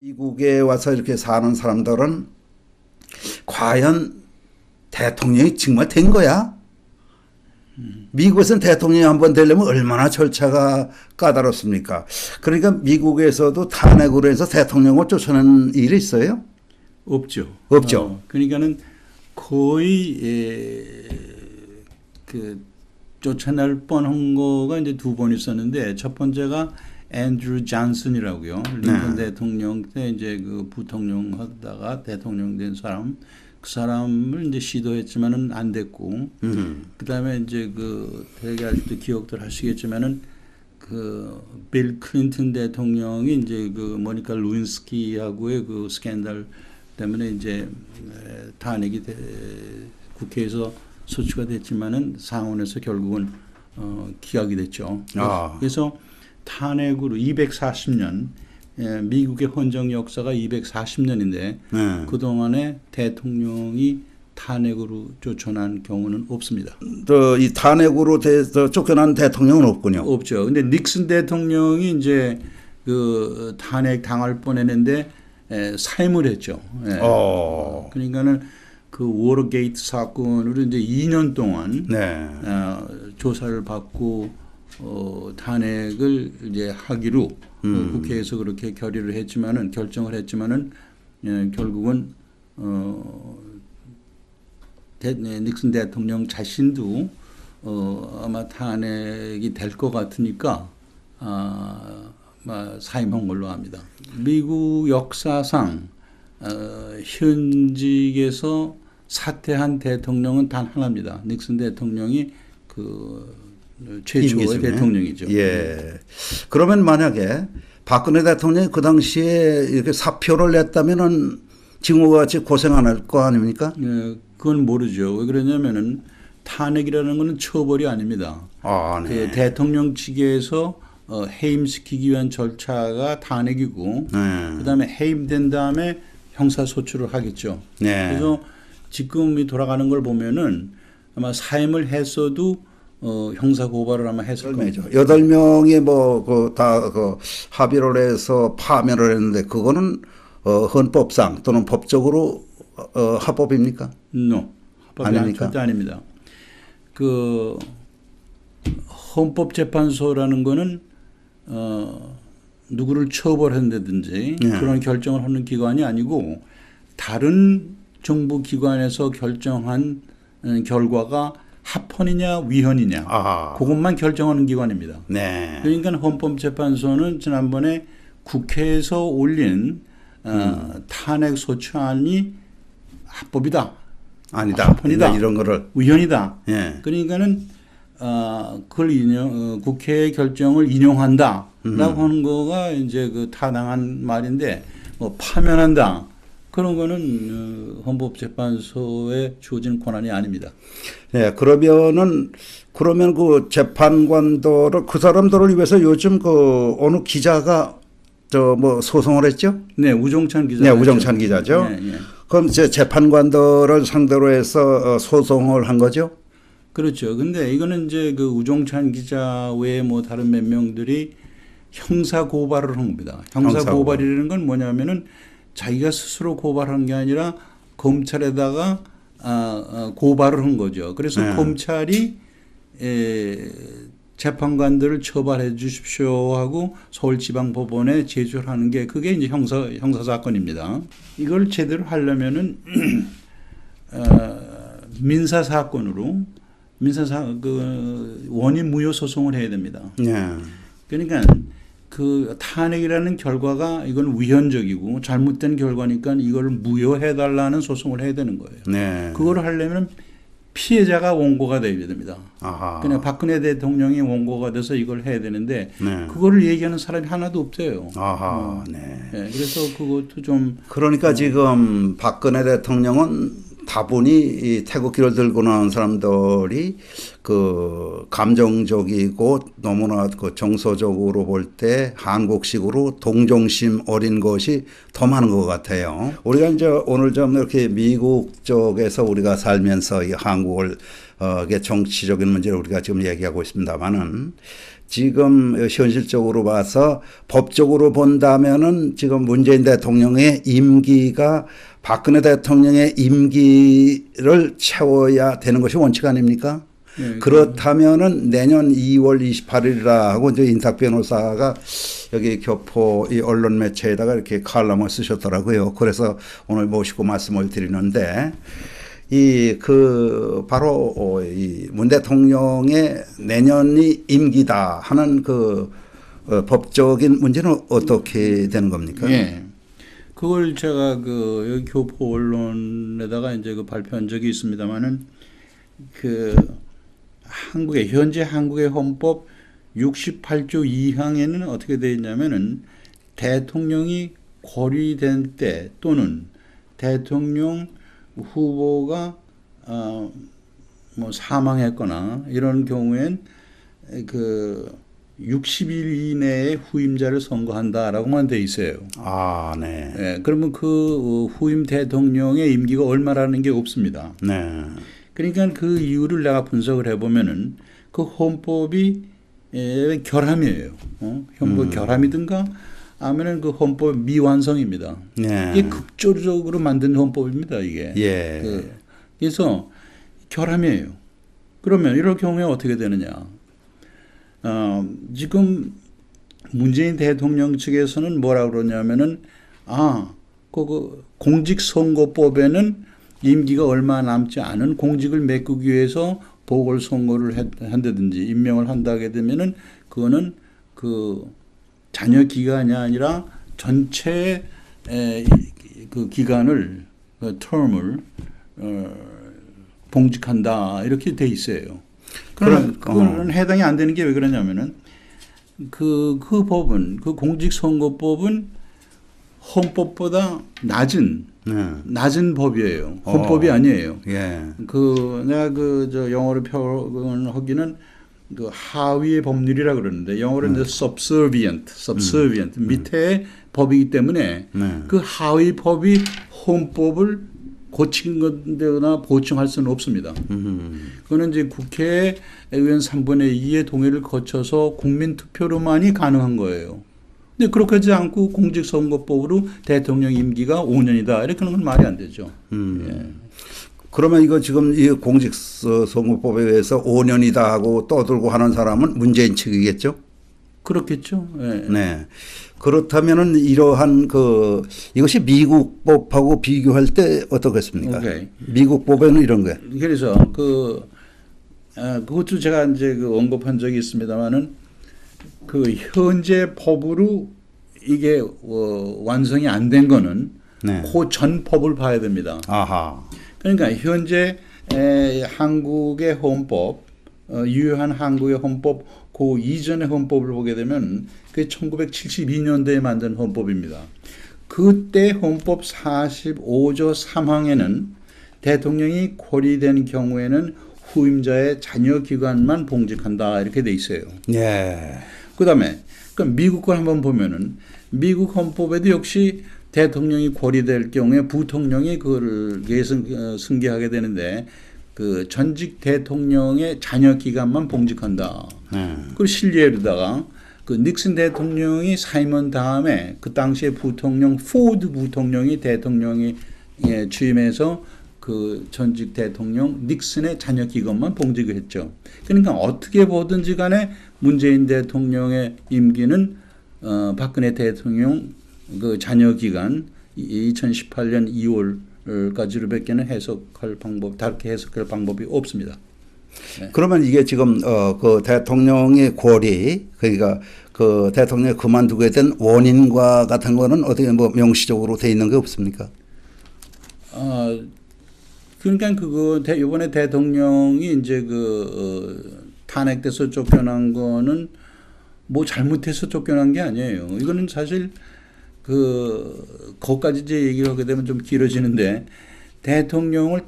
미국에 와서 이렇게 사는 사람들은 과연 대통령이 정말 된 거야? 미국에서는 대통령이 한번 되려면 얼마나 절차가 까다롭습니까? 그러니까 미국에서도 탄핵으로 해서 대통령을 쫓아내는 일이 있어요? 없죠. 없죠. 그러니까는 거의 쫓아낼 뻔한 거가 이제 두 번 있었는데, 첫 번째가 앤드루 존슨이라고요. 링컨 대통령 때 이제 그 부통령 하다가 대통령 된 사람, 그 사람을 이제 시도했지만은 안 됐고, 그 다음에 이제 그 되게 아직도 기억들 하시겠지만은 그 빌 클린턴 대통령이 이제 그 모니카 루인스키하고의 그 스캔들 때문에 이제 탄핵이 국회에서 소추가 됐지만은 상원에서 결국은 기각이 됐죠. 그래서 탄핵으로 240년, 미국의 헌정 역사가 240년인데 그동안에 대통령이 탄핵으로 쫓아난 경우는 없습니다. 이 탄핵으로 쫓겨난 대통령은 없군요. 없죠. 근데 닉슨 대통령이 이제 그 탄핵 당할 뻔했는데 사임을 했죠. 그러니까는 그 워터게이트 사건으로 이제 2년 동안 조사를 받고 탄핵을 이제 하기로 국회에서 그렇게 결정을 했지만은 결국은 닉슨 대통령 자신도 아마 탄핵이 될 것 같으니까 사임한 걸로 합니다. 미국 역사상 현직에서 사퇴한 대통령은 단 하나입니다. 닉슨 대통령이 그 최초의 대통령이죠. 예. 그러면 만약에 박근혜 대통령이 그 당시에 이렇게 사표를 냈다면은 지금과 같이 고생 안 할 거 아닙니까? 예, 그건 모르죠. 왜 그러냐면은 탄핵이라는 것은 처벌이 아닙니다. 네. 그 대통령 측에서 해임시키기 위한 절차가 탄핵이고, 그다음에 해임된 다음에 형사소추를 하겠죠. 그래서 지금이 돌아가는 걸 보면은 아마 사임을 했어도 형사 고발을 아마 했을 겁니다. 8명이 다 합의를 해서 파면을 했는데 그거는 헌법상 또는 법적으로 합법입니까? 합법이 절대 아닙니다. 그 헌법재판소라는 거는 누구를 처벌한다든지 그런 결정을 하는 기관이 아니고, 다른 정부 기관에서 결정한 결과가 합헌이냐 위헌이냐 그것만 결정하는 기관입니다. 그러니까 헌법재판소는 지난번에 국회에서 올린 탄핵 소추안이 합법이다, 아니다, 합헌이다, 이런 거를 위헌이다. 그러니까는 그걸 국회의 결정을 인용한다라고 하는 거가 이제 그 타당한 말인데, 뭐 파면한다 그런 거는 헌법재판소에 주어진 권한이 아닙니다. 그러면 그 재판관들을, 그 사람들을 위해서 요즘 그 어느 기자가 소송을 했죠? 우종찬 기자. 우종찬 기자죠. 그럼 재판관들을 상대로 해서 소송을 한 거죠? 그렇죠. 근데 이거는 이제 그 우종찬 기자 외에 뭐 다른 몇 명들이 형사 고발을 한 겁니다. 형사 고발이라는 건 뭐냐면은 자기가 스스로 고발한 게 아니라 검찰에다가 고발을 한 거죠. 그래서 검찰이 재판관들을 처벌해 주십시오 하고 서울지방법원에 제출을 하는 게, 그게 이제 형사 사건입니다. 이걸 제대로 하려면은 민사 사건으로 원인 무효 소송을 해야 됩니다. 그러니까 그 탄핵이라는 결과가 이건 위헌적이고 잘못된 결과니까 이걸 무효해달라는 소송을 해야 되는 거예요. 그걸 하려면 피해자가 원고가 돼야 됩니다. 그냥 박근혜 대통령이 원고가 돼서 이걸 해야 되는데 그거를 얘기하는 사람이 하나도 없어요. 그래서 그것도 좀. 그러니까 지금 박근혜 대통령은 다분히 이 태극기를 들고 나온 사람들이 그 감정적이고 너무나 그 정서적으로 볼 때 한국식으로 동정심 어린 것이 더 많은 것 같아요. 우리가 이제 오늘 좀 이렇게 미국 쪽에서 우리가 살면서 이 한국을 정치적인 문제를 우리가 지금 얘기하고 있습니다만은, 지금 현실적으로 봐서 법적으로 본다면은 지금 문재인 대통령의 임기가 박근혜 대통령의 임기를 채워야 되는 것이 원칙 아닙니까? 네, 그렇다면은 내년 2월 28일이라고 이제 인탁 변호사가 여기 교포 이 언론 매체에다가 이렇게 칼럼을 쓰셨더라고요. 그래서 오늘 모시고 말씀을 드리는데 바로 이 문 대통령의 내년이 임기다 하는 법적인 문제는 어떻게 되는 겁니까? 예. 그걸 제가 여기 교포 언론에다가 이제 발표한 적이 있습니다만은 현재 한국의 헌법 68조 2항에는 어떻게 되어 있냐면은 대통령이 고리된 때 또는 대통령 후보가 뭐 사망했거나 이런 경우엔 60일 이내에 후임자를 선거한다라고만 돼 있어요. 아, 네. 네, 그러면 그 후임 대통령의 임기가 얼마라는 게 없습니다. 네. 그러니까 그 이유를 내가 분석을 해보면은 그 헌법이 결함이에요. 헌법 결함이든가 아니면은 그 헌법 미완성입니다. 네. 이게 극조적으로 만든 헌법입니다. 이게. 예. 그래서 결함이에요. 그러면 이럴 경우에 어떻게 되느냐? 지금 문재인 대통령 측에서는 뭐라 그러냐면은 그 공직선거법에는 임기가 얼마 남지 않은 공직을 메꾸기 위해서 보궐선거를 한다든지 임명을 한다게 되면은 그거는 자녀 기간이 아니라 전체 그 기간을 텀을 봉직한다 이렇게 돼 있어요. 그러면 그거는 해당이 안 되는 게 왜 그러냐면은 그 법은 그 공직선거법은 헌법보다 낮은 법이에요. 헌법이 아니에요. 예. 내가 영어로 표현하기는 하위의 법률이라 그러는데 영어로는 이제 subservient 밑에 법이기 때문에 그 하위 법이 헌법을 고친 건데나 보충할 수는 없습니다. 그거는 이제 국회의원 3분의 2의 동의를 거쳐서 국민투표로만이 가능한 거예요. 근데 그렇게 하지 않고 공직선거법으로 대통령 임기가 5년이다. 이렇게 하는 건 말이 안 되죠. 예. 그러면 이거 지금 이 공직선거법에 의해서 5년이다 하고 떠들고 하는 사람은 문재인 측이겠죠? 그렇겠죠. 예. 네. 그렇다면은 이러한 이것이 미국 법하고 비교할 때 어떻겠습니까? 오케이. 미국 법에는 이런 거예요. 그래서 그것도 제가 이제 언급한 적이 있습니다만은 현재 법으로 이게 완성이 안 된 거는 네. 그 전 법을 봐야 됩니다. 아하. 그러니까 현재 한국의 헌법, 유효한 한국의 헌법, 그 이전의 헌법을 보게 되면 그게 1972년도에 만든 헌법입니다. 그때 헌법 45조 3항에는 대통령이 고리된 경우에는 후임자의 자녀 기관만 봉직한다 이렇게 돼 있어요. 예. 그다음에 미국 걸 한번 보면은 미국 헌법에도 역시 대통령이 고리될 경우에 부통령이 그걸 승계하게 되는데 전직 대통령의 자녀 기간만 봉직한다. 그리고 실례로다가 닉슨 대통령이 사임한 다음에 그 당시에 부통령 포드 부통령이 대통령이 취임해서 전직 대통령 닉슨의 자녀 기간만 봉직을 했죠. 그러니까 어떻게 보든지 간에 문재인 대통령의 임기는 박근혜 대통령 자녀 기간 2018년 2월까지로 밖에는 다르게 해석할 방법이 없습니다. 네. 그러면 이게 지금 대통령의 고리, 그러니까 대통령이 그만두게 된 원인과 같은 거는 어떻게 명시적으로 돼 있는 게 없습니까? 그러니까 이번에 대통령이 이제 탄핵돼서 쫓겨난 거는 뭐 잘못해서 쫓겨난 게 아니에요. 이거는 사실 거기까지 이제 얘기를 하게 되면 좀 길어지는데 대통령을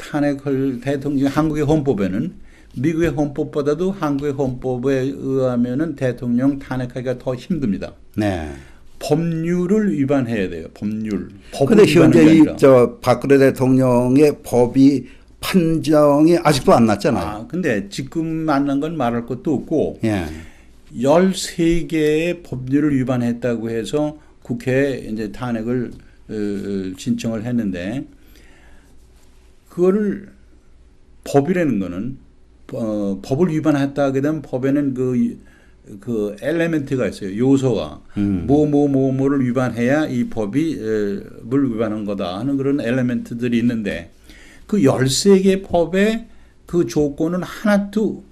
한국의 헌법에는 미국의 헌법보다도 한국의 헌법에 의하면은 대통령 탄핵하기가 더 힘듭니다. 네. 법률을 위반해야 돼요. 법률. 그런데 현재 박근혜 대통령의 법이 판정이 아직도 안 났잖아요. 근데 지금 만난 건 말할 것도 없고 예. 13개의 법률을 위반했다고 해서 국회에 이제 탄핵을 신청을 했는데 그거를 법이라는 거는 법을 위반했다 하게 되면 법에는 그 엘레멘트가 있어요. 요소가 뭐를 위반해야 이 법이 을 위반한 거다 하는 그런 엘레멘트들이 있는데 그 13개 법에 그 조건은 하나도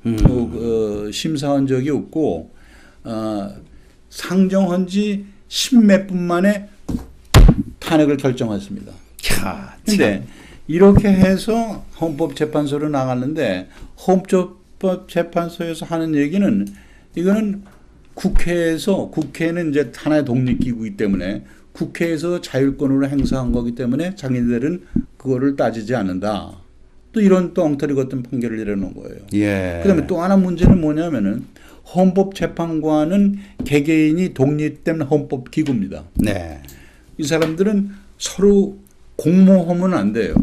심사한 적이 없고 상정한 지 10몇 분 만에 탄핵을 결정했습니다. 그런데 이렇게 해서 헌법재판소로 나갔는데 헌법재판소에서 하는 얘기는 이거는 국회는 이제 하나의 독립기구이기 때문에 국회에서 자율권으로 행사한 거기 때문에 자기들은 그거를 따지지 않는다. 또 이런 또 엉터리 같은 판결을 내려놓은 거예요. 예. 그다음에 또 하나 문제는 뭐냐면은 헌법재판관은 개개인이 독립된 헌법기구입니다. 네. 이 사람들은 서로 공모하면 안 돼요.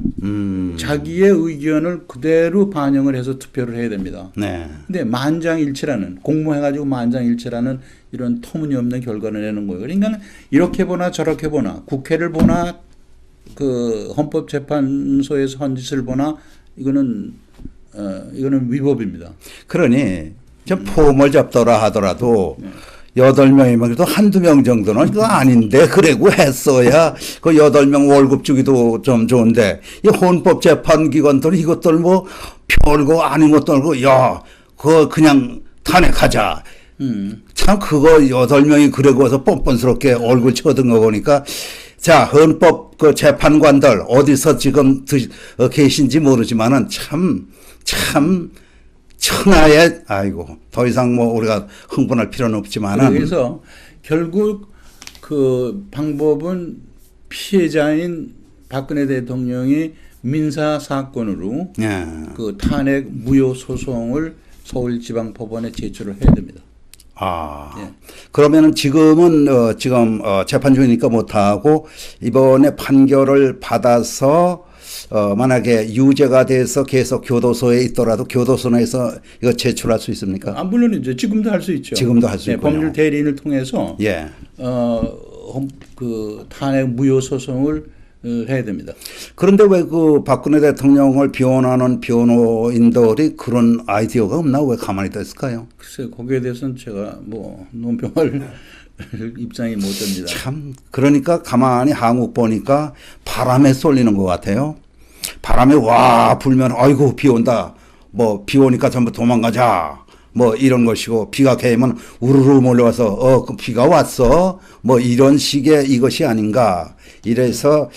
자기의 의견을 그대로 반영을 해서 투표를 해야 됩니다. 네. 근데 만장일치라는 공모해가지고 만장일치라는 이런 터무니없는 결과를 내는 거예요. 그러니까 이렇게 보나 저렇게 보나 국회를 보나 그 헌법재판소에서 한 짓을 보나 이거는 위법입니다. 그러니 좀 폼을 잡더라 하더라도 8명이면 그래도 한두 명 정도는 이거 아닌데 그래고 했어야 그 8명 월급 주기도 좀 좋은데 이 헌법재판기관들은 이것들 뭐 별거 아닌 것도 아니고 야 그거 그냥 탄핵하자. 참 그거 8명이 그러고서 뻔뻔스럽게 얼굴 쳐든 거 보니까 자 헌법 그 재판관들 어디서 지금 계신지 모르지만은 참 천하의 아이고 더 이상 뭐 우리가 흥분할 필요는 없지만은 그래서 결국 그 방법은 피해자인 박근혜 대통령이 민사 사건으로 예. 그 탄핵 무효 소송을 서울지방법원에 제출을 해야 됩니다. 예. 그러면은 지금은 재판 중이니까 못하고 이번에 판결을 받아서 만약에 유죄가 돼서 계속 교도소에 있더라도 교도소 내에서 이거 제출할 수 있습니까? 물론이죠. 지금도 할 수 있죠. 지금도 할 수 있군요. 법률 대리인을 통해서 예. 그 탄핵 무효 소송을 해야 됩니다. 그런데 왜 그 박근혜 대통령을 비원하는 변호인들이 그런 아이디어가 없나? 왜 가만히 있을까요? 글쎄 거기에 대해서는 제가 뭐 논평할 입장이 못 됩니다. 참 그러니까 가만히 한국 보니까 바람에 쏠리는 것 같아요. 바람에 와 불면 아이고 비 온다. 뭐 비 오니까 전부 도망가자. 뭐 이런 것이고 비가 개면 우르르 몰려와서 그 비가 왔어. 뭐 이런 식의 이것이 아닌가. 이래서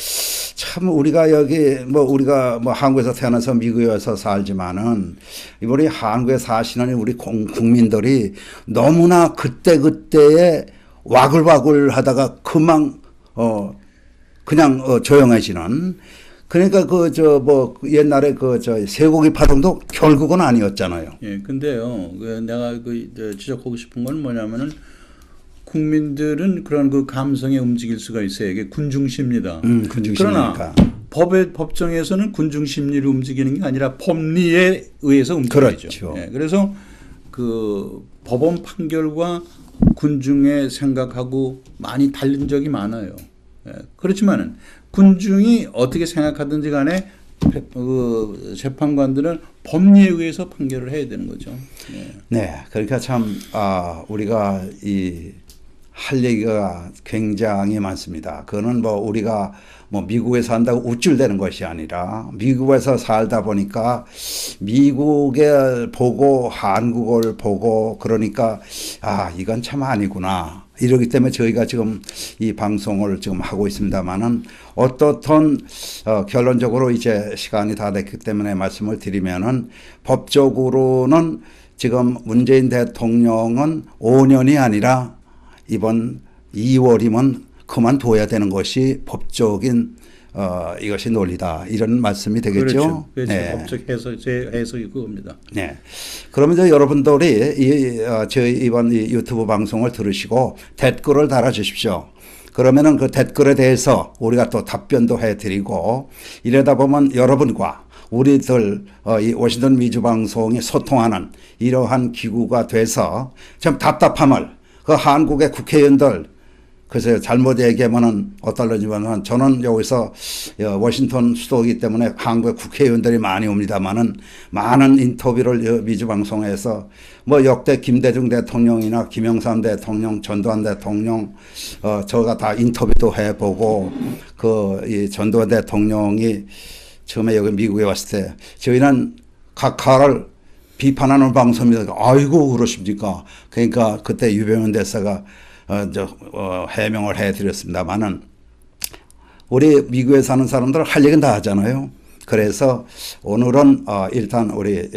참 우리가 여기 뭐 우리가 뭐 한국에서 태어나서 미국에 와서 살지만은 우리 한국에 사시는 우리 국민들이 너무나 그때그때에 와글와글 하다가 금방 그냥 조용해지는 그러니까 옛날에 쇠고기 파동도 결국은 아니었잖아요. 예, 근데요, 내가 지적하고 싶은 건 뭐냐면은 국민들은 그런 그 감성에 움직일 수가 있어요. 이게 군중심리다. 군중심리니까. 그러나 법정에서는 군중심리를 움직이는 게 아니라 법리에 의해서 움직이죠. 그렇죠. 예, 그래서 그 법원 판결과 군중의 생각하고 많이 다른 적이 많아요. 예, 그렇지만은 군중이 어떻게 생각하든지 간에 그 재판관들은 법리에 의해서 판결을 해야 되는 거죠. 예. 네, 그러니까 참 우리가 할 얘기가 굉장히 많습니다. 그거는 뭐 우리가 뭐 미국에 산다고 우쭐대는 것이 아니라 미국에서 살다 보니까 미국을 보고 한국을 보고 그러니까 이건 참 아니구나. 이러기 때문에 저희가 지금 이 방송을 지금 하고 있습니다만은 어떻든 결론적으로 이제 시간이 다 됐기 때문에 말씀을 드리면은 법적으로는 지금 문재인 대통령은 5년이 아니라 이번 2월이면 그만둬야 되는 것이 법적인 이것이 논리다. 이런 말씀이 되겠죠. 그렇죠. 네. 법적 해석이 그겁니다. 네. 그러면 이제 여러분들이 저희 이번 유튜브 방송을 들으시고 댓글을 달아주십시오. 그러면은 그 댓글에 대해서 우리가 또 답변도 해드리고 이러다 보면 여러분과 우리들 이 워싱턴 미주 방송이 소통하는 이러한 기구가 돼서 좀 답답함을 그 한국의 국회의원들 글쎄요, 잘못 얘기하면은 어떨런지만 저는 여기서 워싱턴 수도이기 때문에 한국의 국회의원들이 많이 옵니다만은 많은 인터뷰를 미주 방송에서 뭐 역대 김대중 대통령이나 김영삼 대통령, 전두환 대통령 저가 다 인터뷰도 해보고 이 전두환 대통령이 처음에 여기 미국에 왔을 때 저희는 각하를 비판하는 방송입니다. 아이고 그러십니까? 그러니까 그때 유병현 대사가 해명을 해드렸습니다만은 우리 미국에 사는 사람들 할 얘기는 다 하잖아요. 그래서 오늘은 일단 우리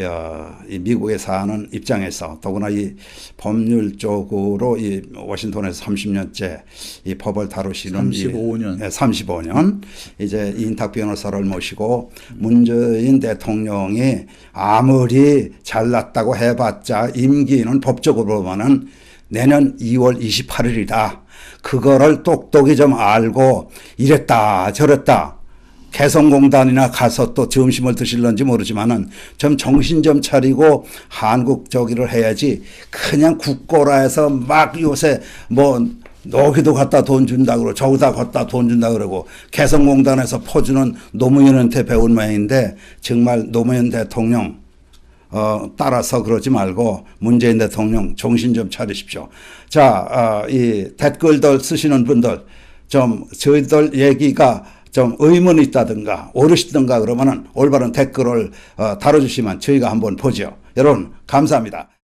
이 미국에 사는 입장에서 더구나 이 법률 쪽으로 이 워싱턴에서 30년째 이 법을 다루시는 35년 35년 이제 이인탁 변호사를 모시고 문재인 대통령이 아무리 잘났다고 해봤자 임기는 법적으로 보면은 내년 2월 28일이다. 그거를 똑똑히 좀 알고 이랬다 저랬다. 개성공단이나 가서 또 점심을 드실런지 모르지만은 좀 정신 좀 차리고 한국 저기를 해야지 그냥 국고라 해서 막 요새 뭐 여기도 갖다 돈 준다 그러고 저기다 갖다 돈 준다 그러고 개성공단에서 퍼주는 노무현한테 배운 모양인데 정말 노무현 대통령 따라서 그러지 말고 문재인 대통령 정신 좀 차리십시오. 자, 이 댓글들 쓰시는 분들 좀 저희들 얘기가 좀 의문이 있다든가 오르시든가 그러면은 올바른 댓글을 달아주시면 저희가 한번 보죠. 여러분 감사합니다.